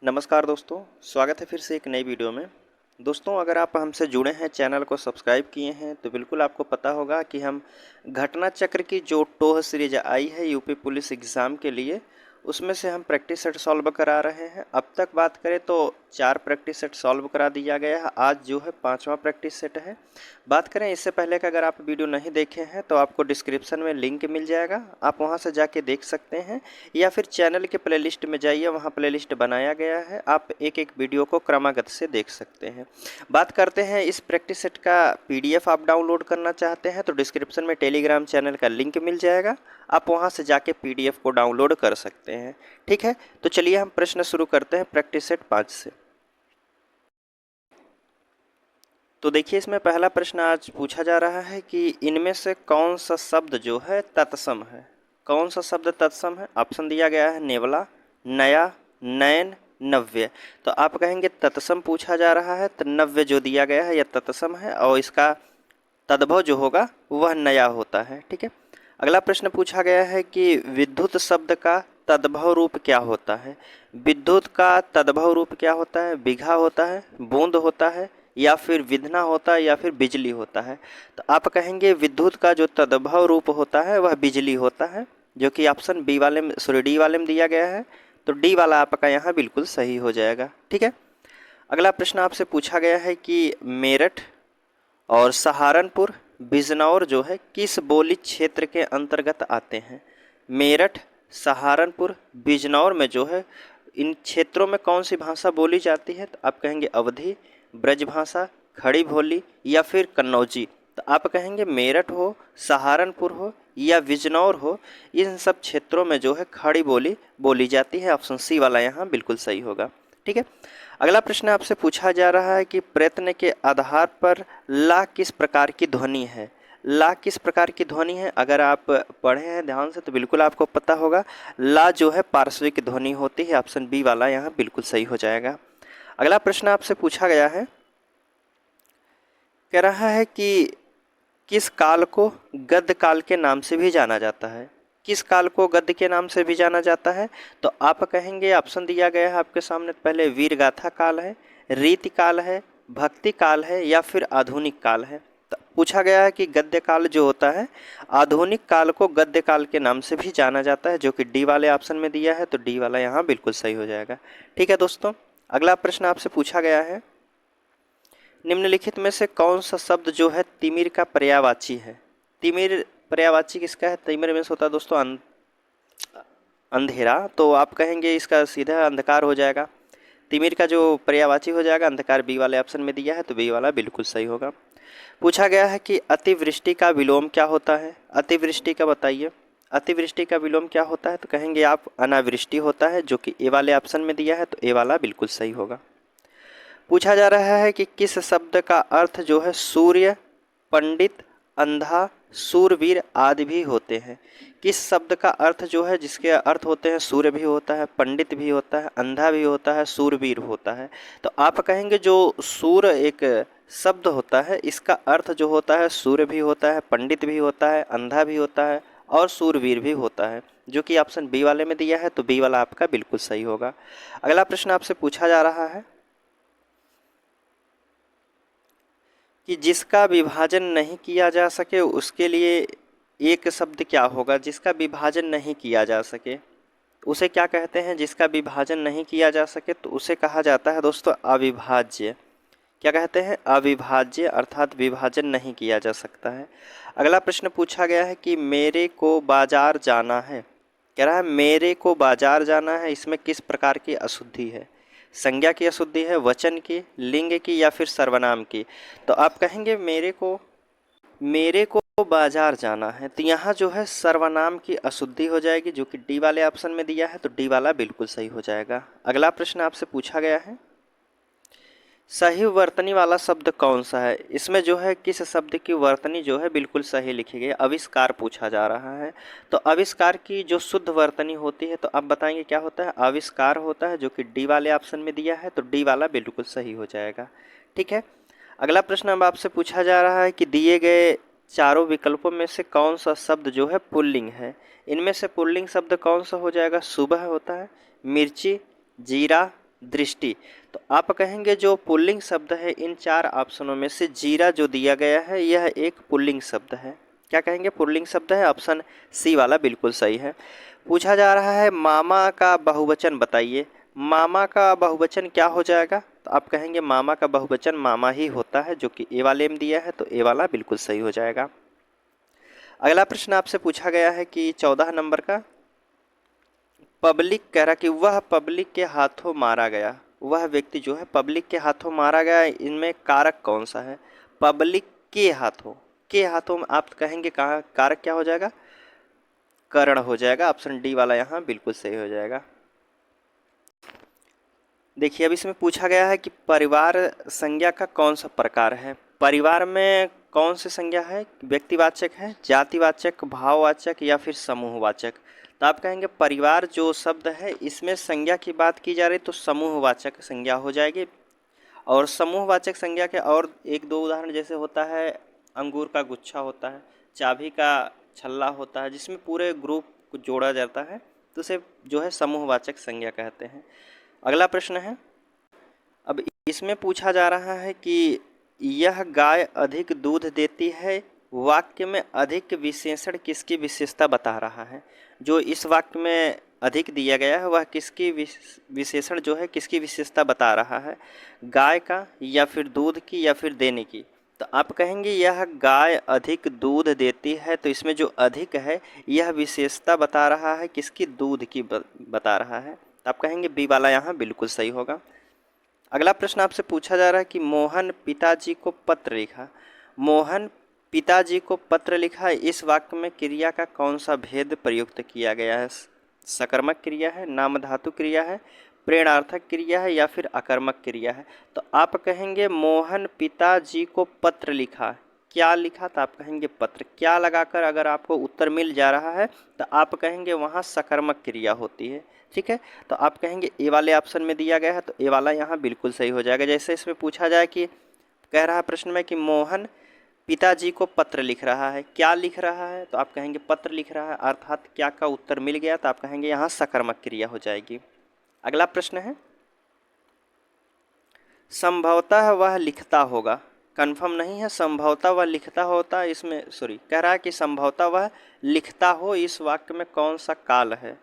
नमस्कार दोस्तों, स्वागत है फिर से एक नई वीडियो में। दोस्तों, अगर आप हमसे जुड़े हैं, चैनल को सब्सक्राइब किए हैं, तो बिल्कुल आपको पता होगा कि हम घटना चक्र की जो टोह सीरीज आई है यूपी पुलिस एग्ज़ाम के लिए, उसमें से हम प्रैक्टिस सेट सॉल्व करा रहे हैं। अब तक बात करें तो 4 प्रैक्टिस सेट सॉल्व करा दिया गया है। आज जो है 5वां प्रैक्टिस सेट है। बात करें इससे पहले का, अगर आप वीडियो नहीं देखे हैं तो आपको डिस्क्रिप्शन में लिंक मिल जाएगा, आप वहां से जाके देख सकते हैं, या फिर चैनल के प्लेलिस्ट में जाइए, वहां प्लेलिस्ट बनाया गया है, आप एक एक वीडियो को क्रमागत से देख सकते हैं। बात करते हैं इस प्रैक्टिस सेट का पीडीएफ आप डाउनलोड करना चाहते हैं तो डिस्क्रिप्शन में टेलीग्राम चैनल का लिंक मिल जाएगा, आप वहां से जाके पीडीएफ को डाउनलोड कर सकते हैं। ठीक है, तो चलिए हम प्रश्न शुरू करते हैं प्रैक्टिस सेट 5 से। तो देखिए, इसमें पहला प्रश्न आज पूछा जा रहा है कि इनमें से कौन सा शब्द जो है तत्सम है। कौन सा शब्द तत्सम है? ऑप्शन दिया गया है नेवला, नया, नयन, नव्य। तो आप कहेंगे तत्सम पूछा जा रहा है, तो नव्य जो दिया गया है यह तत्सम है और इसका तद्भव जो होगा वह नया होता है। ठीक है, अगला प्रश्न पूछा गया है कि विद्युत शब्द का तद्भव रूप क्या होता है। विद्युत का तद्भव रूप क्या होता है? बिघा होता है, बूंद होता है, या फिर विधना होता है, या फिर बिजली होता है। तो आप कहेंगे विद्युत का जो तद्भव रूप होता है वह बिजली होता है, जो कि ऑप्शन बी वाले में डी वाले में दिया गया है। तो डी वाला आपका यहाँ बिल्कुल सही हो जाएगा। ठीक है, अगला प्रश्न आपसे पूछा गया है कि मेरठ और सहारनपुर, बिजनौर जो है किस बोली क्षेत्र के अंतर्गत आते हैं। मेरठ, सहारनपुर, बिजनौर में जो है इन क्षेत्रों में कौन सी भाषा बोली जाती है? तो आप कहेंगे अवधी, ब्रजभाषा, खड़ी बोली, या फिर कन्नौजी। तो आप कहेंगे मेरठ हो, सहारनपुर हो या बिजनौर हो, इन सब क्षेत्रों में जो है खड़ी बोली बोली जाती है। ऑप्शन सी वाला यहाँ बिल्कुल सही होगा। ठीक है, अगला प्रश्न आपसे पूछा जा रहा है कि प्रयत्न के आधार पर ला किस प्रकार की ध्वनि है। ला किस प्रकार की ध्वनि है? अगर आप पढ़े हैं ध्यान से तो बिल्कुल आपको पता होगा, ला जो है पार्श्विक ध्वनि होती है। ऑप्शन बी वाला यहाँ बिल्कुल सही हो जाएगा। अगला प्रश्न आपसे पूछा गया है, कह रहा है कि किस काल को गद्य काल के नाम से भी जाना जाता है। किस काल को गद्य के नाम से भी जाना जाता है? तो आप कहेंगे, ऑप्शन दिया गया है आपके सामने, पहले वीर गाथा काल है, रीति काल है, भक्ति काल है, या फिर आधुनिक काल है। तो पूछा गया है कि गद्य काल जो होता है, आधुनिक काल को गद्य काल के नाम से भी जाना जाता है, जो कि डी वाले ऑप्शन में दिया है। तो डी वाला यहाँ बिल्कुल सही हो जाएगा। ठीक है दोस्तों, अगला प्रश्न आपसे पूछा गया है, निम्नलिखित में से कौन सा शब्द जो है तिमिर का पर्यायवाची है। तिमिर पर्यायवाची किसका है? तिमिर में से होता है दोस्तों अंधेरा। तो आप कहेंगे इसका सीधा अंधकार हो जाएगा। तिमिर का जो पर्यायवाची हो जाएगा अंधकार, बी वाले ऑप्शन में दिया है, तो बी वाला बिल्कुल सही होगा। पूछा गया है कि अतिवृष्टि का विलोम क्या होता है। अतिवृष्टि का बताइए, अतिवृष्टि का विलोम क्या होता है? तो कहेंगे आप अनावृष्टि होता है, जो कि ए वाले ऑप्शन में दिया है, तो ए वाला बिल्कुल सही होगा। पूछा जा रहा है कि किस शब्द का अर्थ जो है सूर्य, पंडित, अंधा, सूरवीर आदि भी होते हैं। किस शब्द का अर्थ जो है, जिसके अर्थ होते हैं सूर्य भी होता है, पंडित भी होता है, अंधा भी होता है, सूरवीर होता है। तो आप कहेंगे जो सूर्य एक शब्द होता है, इसका अर्थ जो होता है सूर्य भी होता है, पंडित भी होता है, अंधा भी होता है और सूरवीर भी होता है, जो कि ऑप्शन बी वाले में दिया है। तो बी वाला आपका बिल्कुल सही होगा। अगला प्रश्न आपसे पूछा जा रहा है कि जिसका विभाजन नहीं किया जा सके उसके लिए एक शब्द क्या होगा। जिसका विभाजन नहीं किया जा सके उसे क्या कहते हैं? जिसका विभाजन नहीं किया जा सके तो उसे कहा जाता है दोस्तों अविभाज्य। क्या कहते हैं? अविभाज्य, अर्थात विभाजन नहीं किया जा सकता है। अगला प्रश्न पूछा गया है कि मेरे को बाजार जाना है। कह रहा है मेरे को बाजार जाना है, इसमें किस प्रकार की अशुद्धि है? संज्ञा की अशुद्धि है, वचन की, लिंग की, या फिर सर्वनाम की? तो आप कहेंगे मेरे को बाजार जाना है, तो यहाँ जो है सर्वनाम की अशुद्धि हो जाएगी, जो कि डी वाले ऑप्शन में दिया है। तो डी वाला बिल्कुल सही हो जाएगा। अगला प्रश्न आपसे पूछा गया है, सही वर्तनी वाला शब्द कौन सा है। इसमें जो है किस शब्द की वर्तनी जो है बिल्कुल सही लिखी गई है। आविष्कार पूछा जा रहा है, तो आविष्कार की जो शुद्ध वर्तनी होती है, तो आप बताएंगे क्या होता है? आविष्कार होता है, जो कि डी वाले ऑप्शन में दिया है। तो डी वाला बिल्कुल सही हो जाएगा। ठीक है, अगला प्रश्न अब आपसे पूछा जा रहा है कि दिए गए चारों विकल्पों में से कौन सा शब्द जो है पुल्लिंग है। इनमें से पुल्लिंग शब्द कौन सा हो जाएगा? सुबह होता है, मिर्ची, जीरा, दृष्टि। तो आप कहेंगे जो पुल्लिंग शब्द है इन चार ऑप्शनों में से जीरा जो दिया गया है यह एक पुल्लिंग शब्द है। क्या कहेंगे? पुल्लिंग शब्द है। ऑप्शन सी वाला बिल्कुल सही है। पूछा जा रहा है मामा का बहुवचन बताइए। मामा का बहुवचन क्या हो जाएगा? तो आप कहेंगे मामा का बहुवचन मामा ही होता है, जो कि ए वाले में दिया है, तो ए वाला बिल्कुल सही हो जाएगा। अगला प्रश्न आपसे पूछा गया है कि 14 नंबर का, पब्लिक कह रहा कि वह पब्लिक के हाथों मारा गया। वह व्यक्ति जो है पब्लिक के हाथों मारा गया, इनमें कारक कौन सा है? पब्लिक के हाथों, के हाथों में आप कहेंगे कहाँ कारक क्या हो जाएगा? करण हो जाएगा। ऑप्शन डी वाला यहाँ बिल्कुल सही हो जाएगा। देखिए अब इसमें पूछा गया है कि परिवार संज्ञा का कौन सा प्रकार है। परिवार में कौन सी संज्ञा है? व्यक्तिवाचक है, जातिवाचक, भाववाचक या फिर समूहवाचक? तो आप कहेंगे परिवार जो शब्द है इसमें संज्ञा की बात की जा रही तो समूहवाचक संज्ञा हो जाएगी। और समूहवाचक संज्ञा के और एक दो उदाहरण जैसे होता है अंगूर का गुच्छा होता है, चाबी का छल्ला होता है, जिसमें पूरे ग्रुप को जोड़ा जाता है, तो उसे जो है समूहवाचक संज्ञा कहते हैं। अगला प्रश्न है, अब इसमें पूछा जा रहा है कि यह गाय अधिक दूध देती है, वाक्य में अधिक विशेषण किसकी विशेषता बता रहा है? जो इस वाक्य में अधिक दिया गया है वह किसकी विशेषण जो है किसकी विशेषता बता रहा है? गाय का या फिर दूध की या फिर देने की? तो आप कहेंगे यह गाय अधिक दूध देती है, तो इसमें जो अधिक है यह विशेषता बता रहा है किसकी? दूध की बता रहा है। तो आप कहेंगे बी वाला यहाँ बिल्कुल सही होगा। अगला प्रश्न आपसे पूछा जा रहा है कि मोहन पिताजी को पत्र लिखा। मोहन पिताजी को पत्र लिखा, इस वाक्य में क्रिया का कौन सा भेद प्रयुक्त किया गया है? सकर्मक क्रिया है, नामधातु क्रिया है, प्रेरणार्थक क्रिया है या फिर अकर्मक क्रिया है? तो आप कहेंगे मोहन पिताजी को पत्र लिखा। क्या लिखा? तो आप कहेंगे पत्र। क्या लगाकर अगर आपको उत्तर मिल जा रहा है तो आप कहेंगे वहाँ सकर्मक क्रिया होती है। ठीक है, तो आप कहेंगे ए वाले ऑप्शन में दिया गया है तो ए वाला यहाँ बिल्कुल सही हो जाएगा। जैसे इसमें पूछा जाए कि कह रहा है प्रश्न में कि मोहन पिताजी को पत्र लिख रहा है, क्या लिख रहा है? तो आप कहेंगे पत्र लिख रहा है, अर्थात क्या का उत्तर मिल गया, तो आप कहेंगे यहाँ सकर्मक क्रिया हो जाएगी। अगला प्रश्न है, संभवतः वह लिखता होगा। कन्फर्म नहीं है, संभवतः वह लिखता होता है, इसमें सॉरी कह रहा है कि संभवतः वह लिखता हो, इस वाक्य में कौन सा काल है?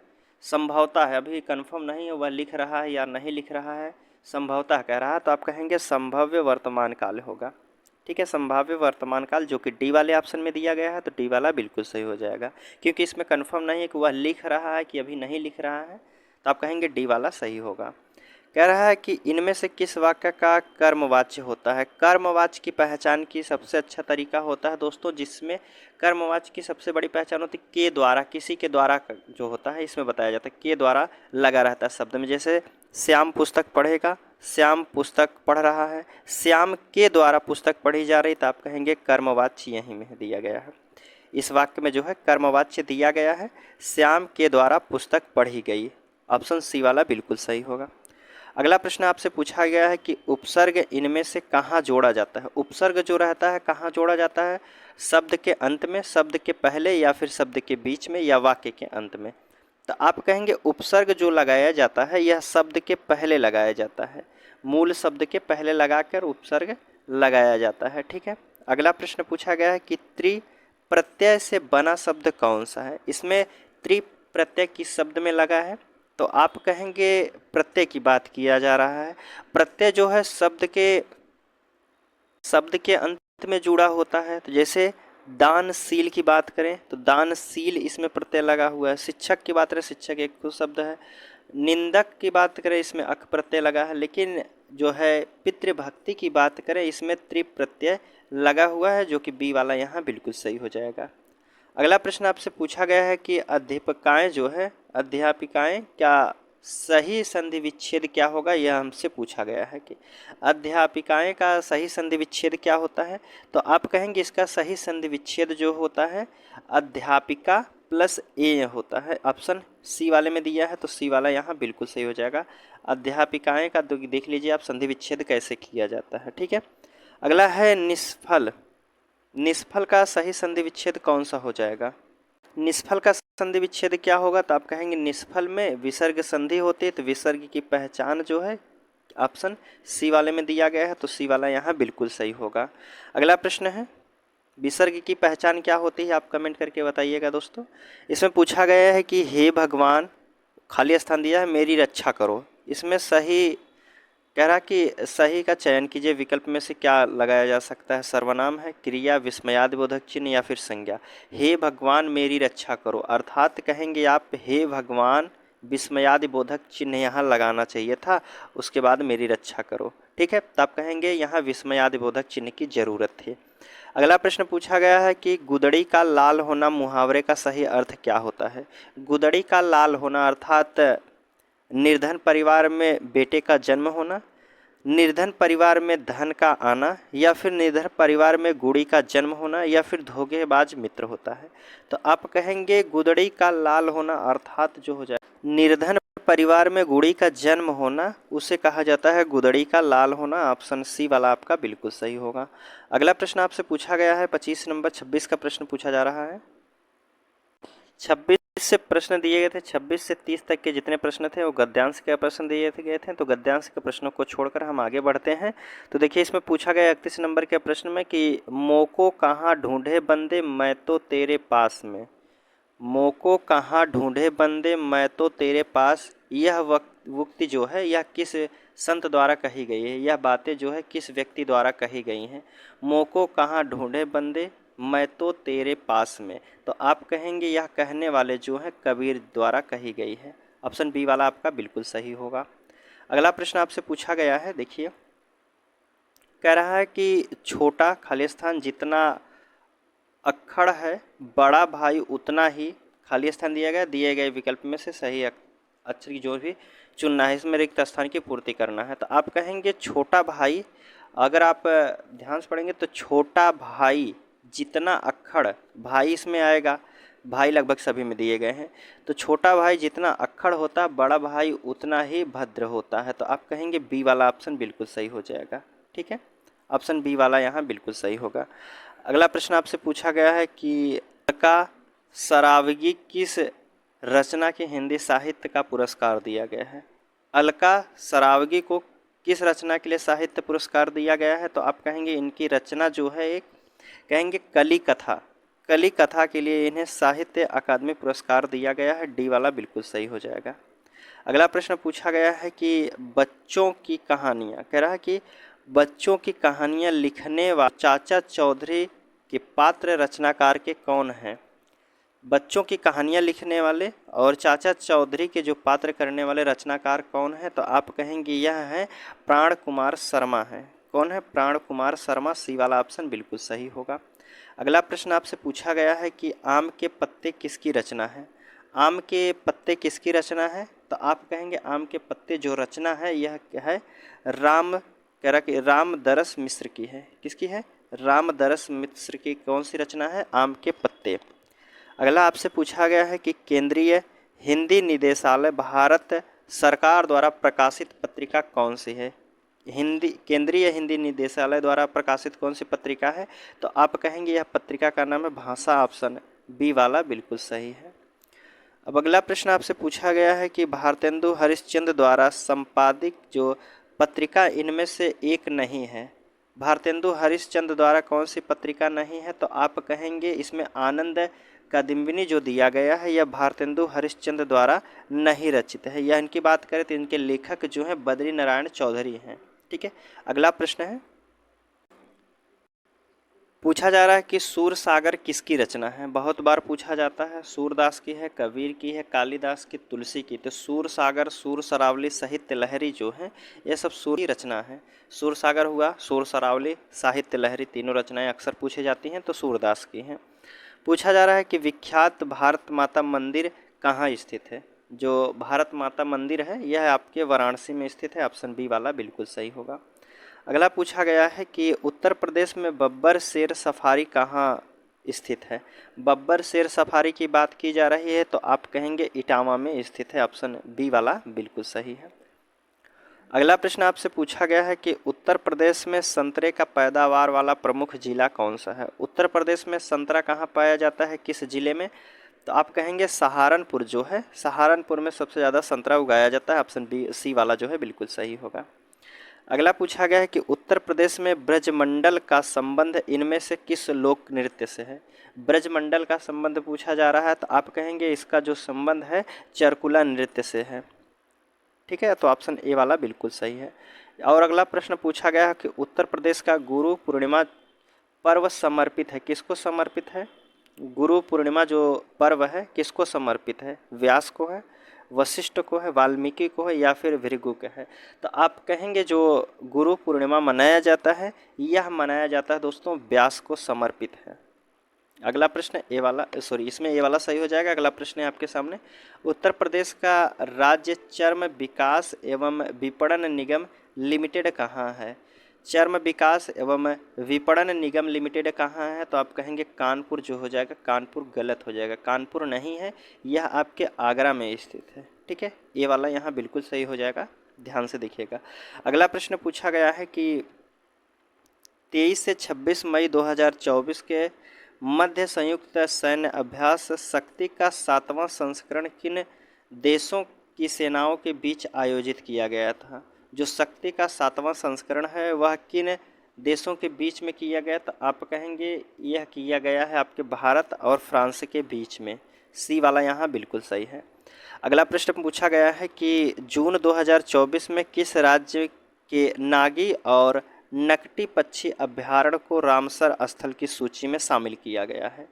संभवतः है, अभी कन्फर्म नहीं है वह लिख रहा है या नहीं लिख रहा है, संभवतः कह रहा है, तो आप कहेंगे संभाव्य वर्तमान काल होगा। ठीक है, संभाव्य वर्तमान काल जो कि डी वाले ऑप्शन में दिया गया है, तो डी वाला बिल्कुल सही हो जाएगा, क्योंकि इसमें कन्फर्म नहीं है कि वह लिख रहा है कि अभी नहीं लिख रहा है, तो आप कहेंगे डी वाला सही होगा। कह रहा है कि इनमें से किस वाक्य का कर्मवाच्य होता है? कर्मवाच्य की पहचान की सबसे अच्छा तरीका होता है दोस्तों, जिसमें कर्मवाच्य की सबसे बड़ी पहचान होती है के द्वारा, किसी के द्वारा जो होता है इसमें बताया जाता है, के द्वारा लगा रहता है शब्द में। जैसे श्याम पुस्तक पढ़ेगा, श्याम पुस्तक पढ़ रहा है, श्याम के द्वारा पुस्तक पढ़ी जा रही, तो आप कहेंगे कर्मवाच्य यहीं में दिया गया है। इस वाक्य में जो है कर्मवाच्य दिया गया है, श्याम के द्वारा पुस्तक पढ़ी गई। ऑप्शन सी वाला बिल्कुल सही होगा। अगला प्रश्न आपसे पूछा गया है कि उपसर्ग इनमें से कहाँ जोड़ा जाता है? उपसर्ग जो रहता है कहाँ जोड़ा जाता है? शब्द के अंत में, शब्द के पहले या फिर शब्द के बीच में या वाक्य के अंत में? तो आप कहेंगे उपसर्ग जो लगाया जाता है यह शब्द के पहले लगाया जाता है, मूल शब्द के पहले लगाकर उपसर्ग लगाया जाता है। ठीक है, अगला प्रश्न पूछा गया है कि त्रि प्रत्यय से बना शब्द कौन सा है? इसमें त्रि प्रत्यय किस शब्द में लगा है? तो आप कहेंगे प्रत्यय की बात किया जा रहा है। प्रत्यय जो है शब्द के अंत में जुड़ा होता है, तो जैसे दानशील की बात करें तो दानशील इसमें प्रत्यय लगा हुआ है। शिक्षक की बात करें, शिक्षक एक खुद शब्द है। निंदक की बात करें इसमें अक प्रत्यय लगा है, लेकिन जो है पितृभक्ति की बात करें इसमें त्रि प्रत्यय लगा हुआ है, जो कि बी वाला यहाँ बिल्कुल सही हो जाएगा। अगला प्रश्न आपसे पूछा गया है कि अध्यापकाएं जो है, अध्यापिकाएं क्या सही संधि विच्छेद क्या होगा? यह हमसे पूछा गया है कि अध्यापिकाएं का सही संधि विच्छेद क्या होता है? तो आप कहेंगे इसका सही संधि विच्छेद जो होता है अध्यापिका प्लस ए होता है। ऑप्शन सी वाले में दिया है, तो सी वाला यहाँ बिल्कुल सही हो जाएगा। अध्यापिकाएं का देख लीजिए आप संधि विच्छेद कैसे किया जाता है। ठीक है, अगला है निष्फल। निष्फल का सही संधि विच्छेद कौन सा हो जाएगा? निष्फल का संधि विच्छेद क्या होगा? तो आप कहेंगे निष्फल में विसर्ग संधि होती है, तो विसर्ग की पहचान जो है ऑप्शन सी वाले में दिया गया है, तो सी वाला यहाँ बिल्कुल सही होगा। अगला प्रश्न है, विसर्ग की पहचान क्या होती है, आप कमेंट करके बताइएगा दोस्तों। इसमें पूछा गया है कि हे भगवान, खाली स्थान दिया है, मेरी रक्षा करो। इसमें सही कह रहा कि सही का चयन कीजिए, विकल्प में से क्या लगाया जा सकता है। सर्वनाम है, क्रिया, विस्मयादिबोधक चिन्ह या फिर संज्ञा। हे भगवान मेरी रक्षा करो, अर्थात कहेंगे आप हे भगवान, विस्मयादिबोधक चिन्ह यहाँ लगाना चाहिए था, उसके बाद मेरी रक्षा करो। ठीक है, तब कहेंगे यहाँ विस्मयादिबोधक चिन्ह की जरूरत थी। अगला प्रश्न पूछा गया है कि गुदड़ी का लाल होना मुहावरे का सही अर्थ क्या होता है। गुदड़ी का लाल होना अर्थात निर्धन परिवार में बेटे का जन्म होना, निर्धन परिवार में धन का आना, या फिर निर्धन परिवार में गुड़ी का जन्म होना, या फिर धोखेबाज मित्र होता है। तो आप कहेंगे गुदड़ी का लाल होना अर्थात जो हो जाए निर्धन परिवार में गुड़ी का जन्म होना, उसे कहा जाता है गुदड़ी का लाल होना। ऑप्शन सी वाला आपका बिल्कुल सही होगा। अगला प्रश्न आपसे पूछा गया है 25 नंबर 26 का प्रश्न पूछा जा रहा है। 26 से प्रश्न दिए गए थे, 26 से 30 तक के जितने प्रश्न थे वो गद्यांश के प्रश्न दिए गए थे, तो गद्यांश के प्रश्नों को छोड़कर हम आगे बढ़ते हैं। तो देखिए इसमें पूछा गया 31 नंबर के प्रश्न में कि मोको कहाँ ढूंढे बंदे मैं तो तेरे पास में। मोको कहाँ ढूंढे बंदे मैं तो तेरे पास, यह उक्ति जो है यह किस संत द्वारा कही गई है, यह बातें जो है किस व्यक्ति द्वारा कही गई हैं। मोको कहाँ ढूंढे बंदे मैं तो तेरे पास में, तो आप कहेंगे यह कहने वाले जो हैं कबीर द्वारा कही गई है। ऑप्शन बी वाला आपका बिल्कुल सही होगा। अगला प्रश्न आपसे पूछा गया है, देखिए कह रहा है कि छोटा खाली स्थान जितना अक्खड़ है, बड़ा भाई उतना ही, खाली स्थान दिया गया, दिए गए विकल्प में से सही अक्षर की जो भी चुनना है, इसमें रिक्त स्थान की पूर्ति करना है। तो आप कहेंगे छोटा भाई, अगर आप ध्यान से पढ़ेंगे तो छोटा भाई जितना अक्खड़, भाई इसमें आएगा, भाई लगभग सभी में दिए गए हैं, तो छोटा भाई जितना अक्खड़ होता बड़ा भाई उतना ही भद्र होता है। तो आप कहेंगे बी वाला ऑप्शन बिल्कुल सही हो जाएगा। ठीक है, ऑप्शन बी वाला यहाँ बिल्कुल सही होगा। अगला प्रश्न आपसे पूछा गया है कि अलका सरावगी किस रचना के हिंदी साहित्य का पुरस्कार दिया गया है। अलका सरावगी को किस रचना के लिए साहित्य पुरस्कार दिया गया है, तो आप कहेंगे इनकी रचना जो है एक कहेंगे कली कथा, कली कथा के लिए इन्हें साहित्य अकादमी पुरस्कार दिया गया है। डी वाला बिल्कुल सही हो जाएगा। अगला प्रश्न पूछा गया है कि बच्चों की कहानियाँ, कह रहा है कि बच्चों की कहानियाँ लिखने वाले चाचा चौधरी के पात्र रचनाकार के कौन हैं। बच्चों की कहानियाँ लिखने वाले और चाचा चौधरी के जो पात्र करने वाले रचनाकार कौन है, तो आप कहेंगे यह है प्राण कुमार शर्मा है। कौन है, प्राण कुमार शर्मा। सी वाला ऑप्शन बिल्कुल सही होगा। अगला प्रश्न आपसे पूछा गया है कि आम के पत्ते किसकी रचना है। आम के पत्ते किसकी रचना है, तो आप कहेंगे आम के पत्ते जो रचना है यह क्या है, रामदरस मिश्र की है। किसकी है, रामदरस मिश्र की कौन सी रचना है, आम के पत्ते। अगला आपसे पूछा गया है कि केंद्रीय हिंदी निदेशालय भारत सरकार द्वारा प्रकाशित पत्रिका कौन सी है। केंद्रीय हिंदी निदेशालय द्वारा प्रकाशित कौन सी पत्रिका है, तो आप कहेंगे यह पत्रिका का नाम है भाषा। ऑप्शन बी वाला बिल्कुल सही है। अब अगला प्रश्न आपसे पूछा गया है कि भारतेंदु हरिश्चंद्र द्वारा संपादित जो पत्रिका इनमें से एक नहीं है। भारतेंदु हरिश्चंद्र द्वारा कौन सी पत्रिका नहीं है, तो आप कहेंगे इसमें आनंद कादम्बिनी जो दिया गया है यह भारतेंदु हरिश्चंद्र द्वारा नहीं रचित है। यह इनकी बात करें तो इनके लेखक जो हैं बद्री नारायण चौधरी हैं। ठीक है, अगला प्रश्न है, पूछा जा रहा है कि सूर सागर किसकी रचना है। बहुत बार पूछा जाता है, सूरदास की है, कबीर की है, कालिदास की, तुलसी की। तो सूर सागर, सूर सरावली, साहित्य लहरी जो है ये सब सूर की रचना है। सूर सागर हुआ, सूर सरावली, साहित्य लहरी, तीनों रचनाएं अक्सर पूछी जाती हैं तो सूरदास की हैं। पूछा जा रहा है कि विख्यात भारत माता मंदिर कहाँ स्थित है। जो भारत माता मंदिर है यह आपके वाराणसी में स्थित है। ऑप्शन बी वाला बिल्कुल सही होगा। अगला पूछा गया है कि उत्तर प्रदेश में बब्बर शेर सफारी कहाँ स्थित है। बब्बर शेर सफारी की बात की जा रही है तो आप कहेंगे इटावा में स्थित है। ऑप्शन बी वाला बिल्कुल सही है। अगला प्रश्न आपसे पूछा गया है कि उत्तर प्रदेश में संतरे का पैदावार वाला प्रमुख जिला कौन सा है। उत्तर प्रदेश में संतरा कहाँ पाया जाता है, किस जिले में, तो आप कहेंगे सहारनपुर जो है, सहारनपुर में सबसे ज़्यादा संतरा उगाया जाता है। ऑप्शन बी सी वाला जो है बिल्कुल सही होगा। अगला पूछा गया है कि उत्तर प्रदेश में ब्रजमंडल का संबंध इनमें से किस लोक नृत्य से है। ब्रजमंडल का संबंध पूछा जा रहा है तो आप कहेंगे इसका जो संबंध है चरकुला नृत्य से है। ठीक है, तो ऑप्शन ए वाला बिल्कुल सही है। और अगला प्रश्न पूछा गया है कि उत्तर प्रदेश का गुरु पूर्णिमा पर्व समर्पित है, किसको समर्पित है। गुरु पूर्णिमा जो पर्व है किसको समर्पित है, व्यास को है, वशिष्ठ को है, वाल्मीकि को है, या फिर भृगु को है। तो आप कहेंगे जो गुरु पूर्णिमा मनाया जाता है यह मनाया जाता है दोस्तों व्यास को समर्पित है। अगला प्रश्न ए वाला, सॉरी इसमें ए वाला सही हो जाएगा। अगला प्रश्न है आपके सामने, उत्तर प्रदेश का राज्य चर्म विकास एवं विपणन निगम लिमिटेड कहाँ है। चर्म विकास एवं विपणन निगम लिमिटेड कहाँ है, तो आप कहेंगे कानपुर जो हो जाएगा, कानपुर गलत हो जाएगा, कानपुर नहीं है, यह आपके आगरा में स्थित है। ठीक है, ये वाला यहाँ बिल्कुल सही हो जाएगा, ध्यान से देखिएगा। अगला प्रश्न पूछा गया है कि 23 से 26 मई 2024 के मध्य संयुक्त सैन्य अभ्यास शक्ति का 7वां संस्करण किन देशों की सेनाओं के बीच आयोजित किया गया था। जो शक्ति का 7वां संस्करण है वह किन देशों के बीच में किया गया, तो आप कहेंगे यह किया गया है आपके भारत और फ्रांस के बीच में। सी वाला यहाँ बिल्कुल सही है। अगला प्रश्न पूछा गया है कि जून 2024 में किस राज्य के नागी और नकटी पक्षी अभ्यारण्य को रामसर स्थल की सूची में शामिल किया गया है।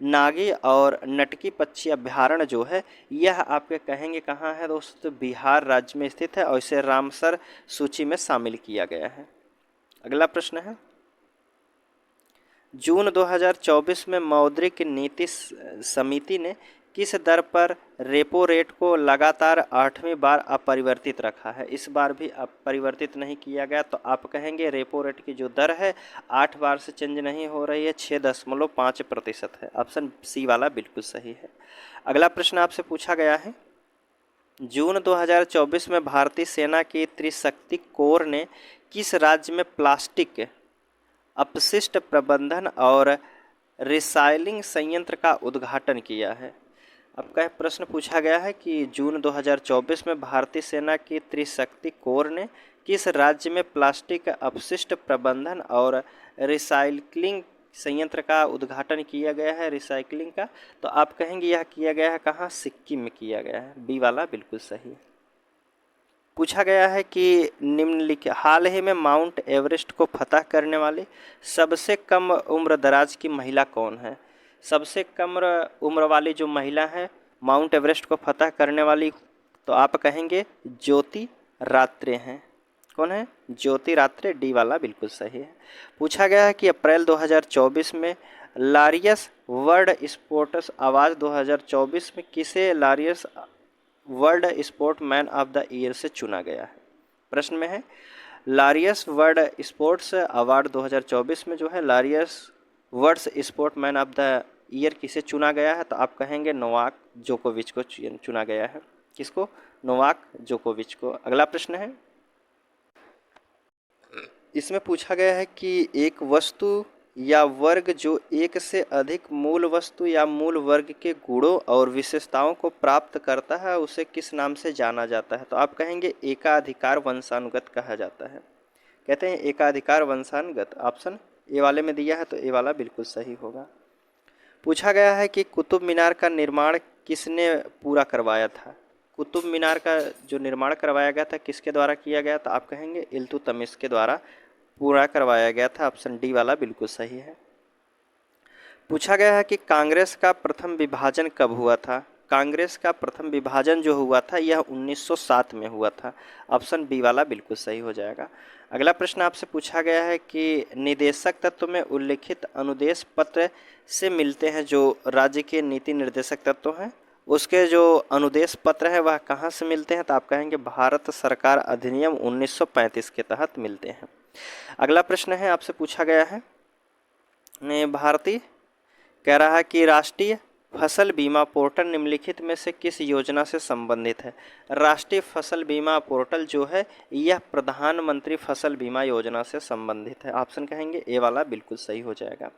नागी और नटकी पक्षी अभ्यारण्य जो है यह आपके कहेंगे कहाँ है दोस्तों, बिहार राज्य में स्थित है और इसे रामसर सूची में शामिल किया गया है। अगला प्रश्न है, जून 2024 में मौद्रिक नीति समिति ने किस दर पर रेपो रेट को लगातार 8वीं बार अपरिवर्तित रखा है। इस बार भी अपरिवर्तित नहीं किया गया, तो आप कहेंगे रेपो रेट की जो दर है 8 बार से चेंज नहीं हो रही है, 6.5% है। ऑप्शन सी वाला बिल्कुल सही है। अगला प्रश्न आपसे पूछा गया है, जून 2024 में भारतीय सेना की त्रिशक्ति कोर ने किस राज्य में प्लास्टिक अपशिष्ट प्रबंधन और रिसाइलिंग संयंत्र का उद्घाटन किया है। आपका प्रश्न पूछा गया है कि जून 2024 में भारतीय सेना की त्रिशक्ति कोर ने किस राज्य में प्लास्टिक अपशिष्ट प्रबंधन और रिसाइक्लिंग संयंत्र का उद्घाटन किया गया है, रिसाइक्लिंग का, तो आप कहेंगे यह किया गया है कहाँ, सिक्किम में किया गया है। बी वाला बिल्कुल सही। पूछा गया है कि निम्नलिखित हाल ही में माउंट एवरेस्ट को फतह करने वाली सबसे कम उम्र दराज की महिला कौन है। सबसे कम उम्र वाली जो महिला है माउंट एवरेस्ट को फतह करने वाली, तो आप कहेंगे ज्योति रात्रे हैं। कौन है, ज्योति रात्रे। डी वाला बिल्कुल सही है। पूछा गया है कि अप्रैल 2024 में लारियस वर्ल्ड स्पोर्ट्स अवार्ड 2024 में किसे Laureus world sport man of the year से चुना गया है। प्रश्न में है लारियस वर्ल्ड स्पोर्ट्स अवार्ड 2024 में जो है Laureus world sport man of the year किसे चुना गया है, तो आप कहेंगे नोवाक जोकोविच को चुना गया है। किसको, नोवाक जोकोविच को। अगला प्रश्न है, इसमें पूछा गया है कि एक वस्तु या वर्ग जो एक से अधिक मूल वस्तु या मूल वर्ग के गुणों और विशेषताओं को प्राप्त करता है उसे किस नाम से जाना जाता है, तो आप कहेंगे एकाधिकार वंशानुगत कहा जाता है। कहते हैं एकाधिकार वंशानुगत। ऑप्शन ए वाले में दिया है तो ए वाला बिल्कुल सही होगा। पूछा गया है कि कुतुब मीनार का निर्माण किसने पूरा करवाया था। कुतुब मीनार का जो निर्माण करवाया गया था किसके द्वारा किया गया, तो आप कहेंगे इल्तुतमिश के द्वारा पूरा करवाया गया था। ऑप्शन डी वाला बिल्कुल सही है। पूछा गया है कि कांग्रेस का प्रथम विभाजन कब हुआ था। कांग्रेस का प्रथम विभाजन जो हुआ था यह 1907 में हुआ था। ऑप्शन बी वाला बिल्कुल सही हो जाएगा। अगला प्रश्न आपसे पूछा गया है कि निदेशक तत्व में उल्लिखित अनुदेश पत्र से मिलते हैं जो राज्य के नीति निर्देशक तत्व हैं, उसके जो अनुदेश पत्र है वह कहाँ से मिलते हैं, तो आप कहेंगे भारत सरकार अधिनियम 1935 के तहत मिलते हैं। अगला प्रश्न है आपसे पूछा गया है, भारतीय कह रहा है कि राष्ट्रीय फसल बीमा पोर्टल निम्नलिखित में से किस योजना से संबंधित है। राष्ट्रीय फसल बीमा पोर्टल जो है यह प्रधानमंत्री फसल बीमा योजना से संबंधित है। ऑप्शन कहेंगे ए वाला बिल्कुल सही हो जाएगा।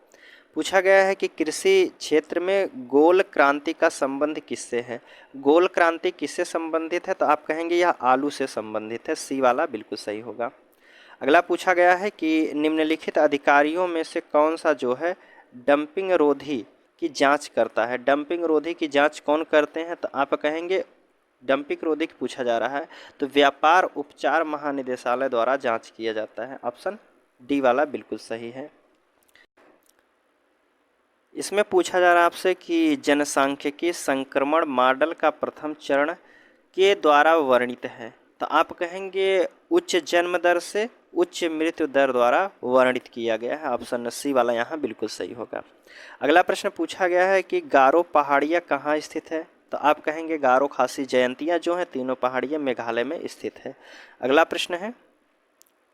पूछा गया है कि कृषि क्षेत्र में गोल क्रांति का संबंध किससे है। गोल क्रांति किससे संबंधित है, तो आप कहेंगे यह आलू से संबंधित है। सी वाला बिल्कुल सही होगा। अगला पूछा गया है कि निम्नलिखित अधिकारियों में से कौन सा जो है डंपिंग रोधी की जांच करता है। डंपिंग रोधी की जांच कौन करते हैं, तो आप कहेंगे डंपिंग रोधी पूछा जा रहा है तो व्यापार उपचार महानिदेशालय द्वारा जांच किया जाता है। ऑप्शन डी वाला बिल्कुल सही है। इसमें पूछा जा रहा है आपसे कि जनसांख्यिकी संक्रमण मॉडल का प्रथम चरण के द्वारा वर्णित है, तो आप कहेंगे उच्च जन्म दर से उच्च मृत्यु दर द्वारा वर्णित किया गया है। ऑप्शन सी वाला यहाँ बिल्कुल सही होगा। अगला प्रश्न पूछा गया है कि गारो पहाड़ियाँ कहाँ स्थित है, तो आप कहेंगे गारो खासी जयंतियाँ जो हैं तीनों पहाड़ियाँ मेघालय में स्थित है। अगला प्रश्न है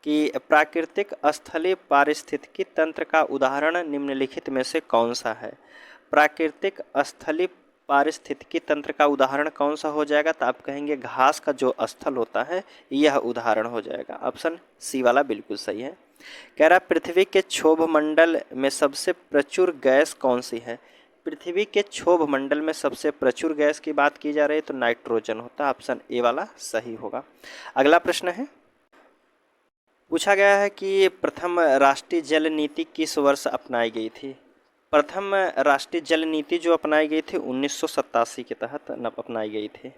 कि प्राकृतिक स्थलीय पारिस्थितिकी तंत्र का उदाहरण निम्नलिखित में से कौन सा है। प्राकृतिक स्थलीय पारिस्थितिकी तंत्र का उदाहरण कौन सा हो जाएगा, तो आप कहेंगे घास का जो स्थल होता है यह उदाहरण हो जाएगा। ऑप्शन सी वाला बिल्कुल सही है। कह रहा पृथ्वी के क्षोभ मंडल में सबसे प्रचुर गैस कौन सी है। पृथ्वी के क्षोभ मंडल में सबसे प्रचुर गैस की बात की जा रही है तो नाइट्रोजन होता है। ऑप्शन ए वाला सही होगा। अगला प्रश्न है, पूछा गया है कि प्रथम राष्ट्रीय जल नीति किस वर्ष अपनाई गई थी। प्रथम राष्ट्रीय जल नीति जो अपनाई गई थी 1987 के तहत अपनाई गई थी।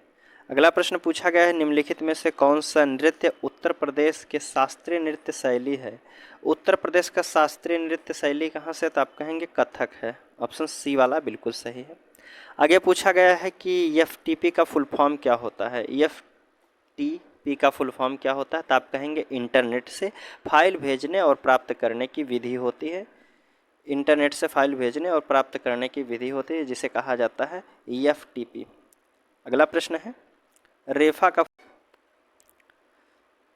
अगला प्रश्न पूछा गया है निम्नलिखित में से कौन सा नृत्य उत्तर प्रदेश के शास्त्रीय नृत्य शैली है। उत्तर प्रदेश का शास्त्रीय नृत्य शैली कहाँ से, तो आप कहेंगे कथक है। ऑप्शन सी वाला बिल्कुल सही है। आगे पूछा गया है कि एफटीपी का फुल फॉर्म क्या होता है। एफटीपी का फुल फॉर्म क्या होता है, तो आप कहेंगे इंटरनेट से फाइल भेजने और प्राप्त करने की विधि होती है। इंटरनेट से फाइल भेजने और प्राप्त करने की विधि होती है जिसे कहा जाता है एफटीपी। अगला प्रश्न है, रेफा का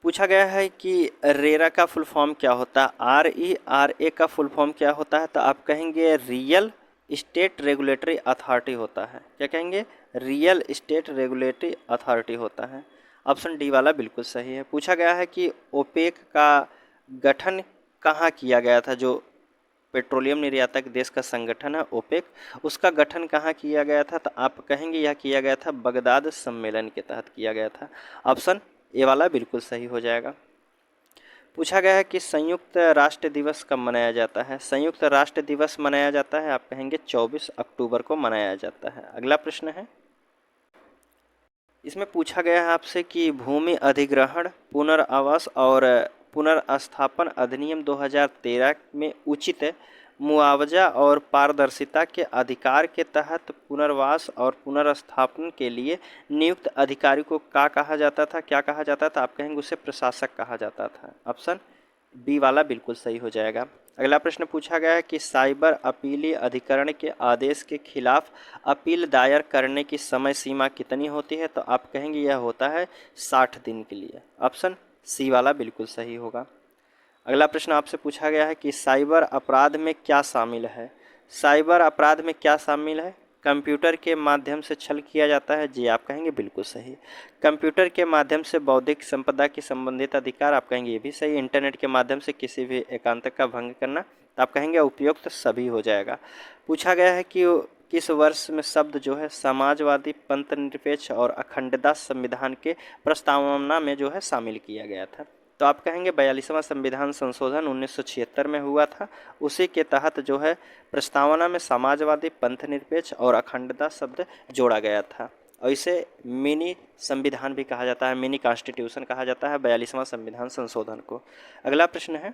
पूछा गया है कि रेरा का फुल फॉर्म क्या होता है। RERA का फुल फॉर्म क्या होता है, तो आप कहेंगे रियल स्टेट रेगुलेटरी अथॉरिटी होता है। क्या कहेंगे, रियल स्टेट रेगुलेटरी अथॉरिटी होता है। ऑप्शन डी वाला बिल्कुल सही है। पूछा गया है कि ओपेक का गठन कहाँ किया गया था। जो पेट्रोलियम निर्यातक देश का संगठन है ओपेक, उसका गठन कहाँ किया गया था, तो आप कहेंगे यह किया गया था बगदाद सम्मेलन के तहत किया गया था। ऑप्शन ए वाला बिल्कुल सही हो जाएगा। पूछा गया है कि संयुक्त राष्ट्र दिवस कब मनाया जाता है। संयुक्त राष्ट्र दिवस मनाया जाता है, आप कहेंगे 24 अक्टूबर को मनाया जाता है। अगला प्रश्न है, इसमें पूछा गया है आपसे कि भूमि अधिग्रहण पुनर्आवास और पुनर्स्थापन अधिनियम 2013 में उचित मुआवजा और पारदर्शिता के अधिकार के तहत पुनर्वास और पुनर्स्थापन के लिए नियुक्त अधिकारी को क्या कहा जाता था। क्या कहा जाता था, आप कहेंगे उसे प्रशासक कहा जाता था। ऑप्शन बी वाला बिल्कुल सही हो जाएगा। अगला प्रश्न पूछा गया है कि साइबर अपीली अधिकरण के आदेश के खिलाफ अपील दायर करने की समय सीमा कितनी होती है, तो आप कहेंगे यह होता है 60 दिन के लिए। ऑप्शन सी वाला बिल्कुल सही होगा। अगला प्रश्न आपसे पूछा गया है कि साइबर अपराध में क्या शामिल है। साइबर अपराध में क्या शामिल है, कंप्यूटर के माध्यम से छल किया जाता है। जी आप कहेंगे बिल्कुल सही। कंप्यूटर के माध्यम से बौद्धिक संपदा की संबंधित अधिकार, आप कहेंगे ये भी सही। इंटरनेट के माध्यम से किसी भी एकांतक का भंग करना, तो आप कहेंगे उपयुक्त सभी हो जाएगा। पूछा गया है कि किस वर्ष में शब्द जो है समाजवादी पंथनिरपेक्ष और अखंडता संविधान के प्रस्तावना में जो है शामिल किया गया था, तो आप कहेंगे 42वां संविधान संशोधन 1976 में हुआ था। उसी के तहत जो है प्रस्तावना में समाजवादी पंथनिरपेक्ष और अखंडता शब्द जोड़ा गया था और इसे मिनी संविधान भी कहा जाता है, मिनी कॉन्स्टिट्यूशन कहा जाता है 42वां संविधान संशोधन को। अगला प्रश्न है,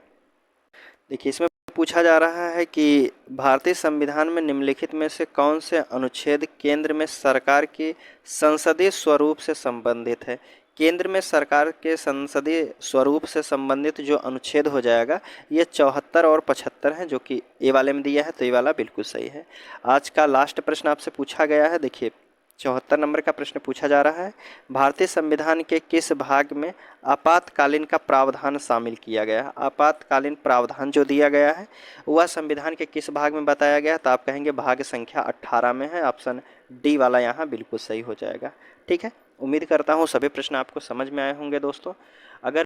देखिए इसमें पूछा जा रहा है कि भारतीय संविधान में निम्नलिखित में से कौन से अनुच्छेद केंद्र में सरकार के संसदीय स्वरूप से संबंधित है। केंद्र में सरकार के संसदीय स्वरूप से संबंधित जो अनुच्छेद हो जाएगा ये 74 और 75 हैं, जो कि ए वाले में दिया है, तो ये वाला बिल्कुल सही है। आज का लास्ट प्रश्न आपसे पूछा गया है, देखिए 74 नंबर का प्रश्न पूछा जा रहा है, भारतीय संविधान के किस भाग में आपातकालीन का प्रावधान शामिल किया गया है। आपातकालीन प्रावधान जो दिया गया है वह संविधान के किस भाग में बताया गया, तो आप कहेंगे भाग संख्या 18 में है। ऑप्शन डी वाला यहाँ बिल्कुल सही हो जाएगा। ठीक है, उम्मीद करता हूँ सभी प्रश्न आपको समझ में आए होंगे दोस्तों। अगर